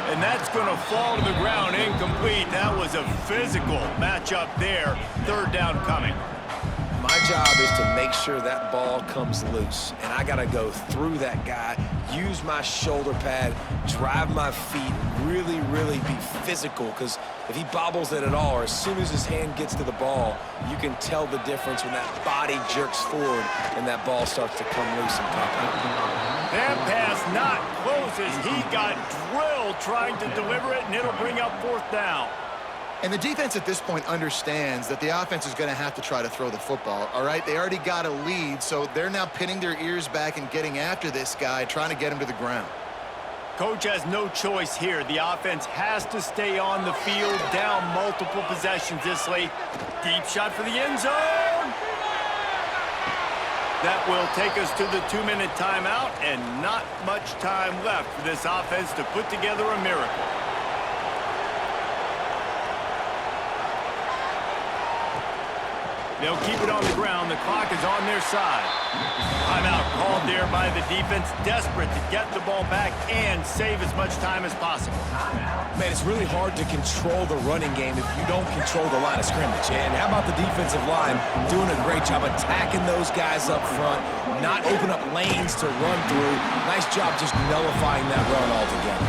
And that's going to fall to the ground incomplete. That was a physical matchup there. 3rd down coming. My job is to make sure that ball comes loose, and I got to go through that guy, use my shoulder pad, drive my feet, really, really be physical, because if he bobbles it at all, or as soon as his hand gets to the ball, you can tell the difference when that body jerks forward and that ball starts to come loose and pop out. That pass not close as he got drilled trying to deliver it, and it'll bring up 4th down. And the defense at this point understands that the offense is going to have to try to throw the football, all right? They already got a lead, so they're now pinning their ears back and getting after this guy, trying to get him to the ground. Coach has no choice here. The offense has to stay on the field, down multiple possessions this late. Deep shot for the end zone. That will take us to the 2-minute timeout, and not much time left for this offense to put together a miracle. They'll keep it on the ground. The clock is on their side. Timeout called there by the defense, desperate to get the ball back and save as much time as possible. Man, it's really hard to control the running game if you don't control the line of scrimmage. And how about the defensive line doing a great job attacking those guys up front, not open up lanes to run through. Nice job just nullifying that run altogether.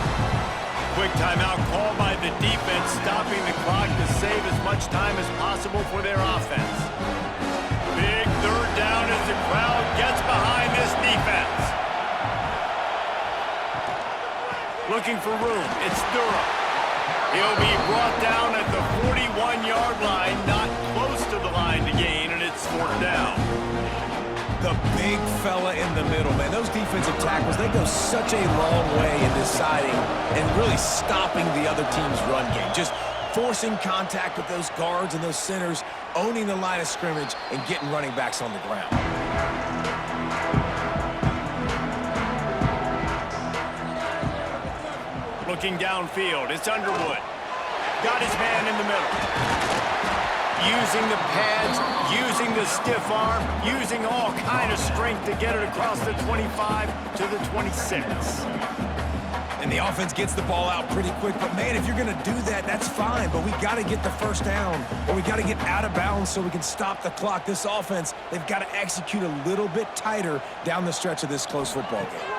Quick timeout called by the defense, stopping the clock to save as much time as possible for their offense. Big 3rd down as the crowd gets behind this defense. Looking for room, it's Durham. He'll be brought down at the 41-yard line, not close to the line to gain, and it's 4th down. The big fella in the middle, man. Those defensive tackles, they go such a long way in deciding and really stopping the other team's run game. Just forcing contact with those guards and those centers, owning the line of scrimmage, and getting running backs on the ground. Looking downfield, it's Underwood. Got his man in the middle. Using the pads, using the stiff arm, using all kind of strength to get it across the 25 to the 26. And the offense gets the ball out pretty quick. But, man, if you're going to do that, that's fine. But we got to get the 1st down, or we got to get out of bounds so we can stop the clock. This offense, they've got to execute a little bit tighter down the stretch of this close football game.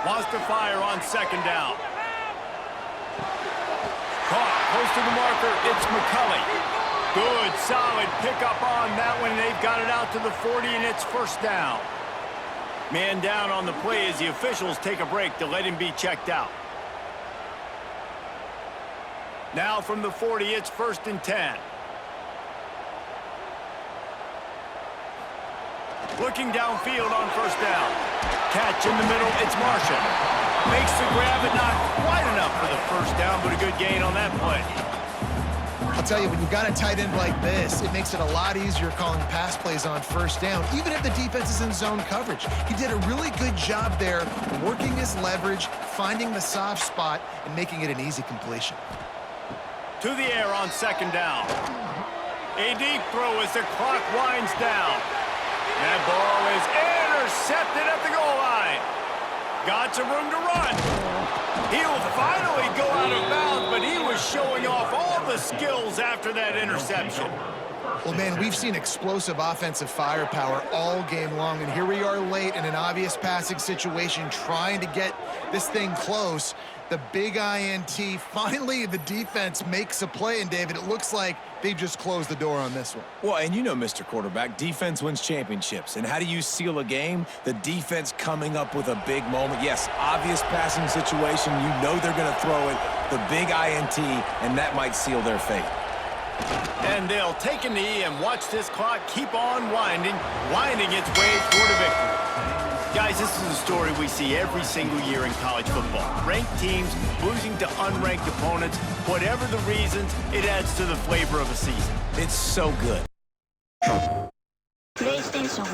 Wants to fire on 2nd down. Caught, close to the marker, it's McCulley. Good, solid pickup on that one. They've got it out to the 40, and it's 1st down. Man down on the play as the officials take a break to let him be checked out. Now from the 40, it's 1st and 10. Looking downfield on 1st down. Catch in the middle, it's Marshall. Makes the grab, but not quite enough for the 1st down, but a good gain on that play. I'll tell you, when you've got a tight end like this, it makes it a lot easier calling pass plays on 1st down, even if the defense is in zone coverage. He did a really good job there, working his leverage, finding the soft spot, and making it an easy completion. To the air on 2nd down. A deep throw as the clock winds down. That ball is intercepted at the goal line. Got some room to run. He'll finally go out of bounds, but he was showing off all the skills after that interception. Well, man, we've seen explosive offensive firepower all game long, and here we are late in an obvious passing situation trying to get this thing close. The big INT, finally the defense makes a play, and David, it looks like they just closed the door on this one. Well, and you know, Mr. Quarterback, defense wins championships. And how do you seal a game? The defense coming up with a big moment. Yes, obvious passing situation. You know they're going to throw it. The big INT, and that might seal their fate. And they'll take a knee and watch this clock keep on winding its way toward a victory. Guys, this is a story we see every single year in college football. Ranked teams losing to unranked opponents. Whatever the reasons, it adds to the flavor of a season. It's so good. PlayStation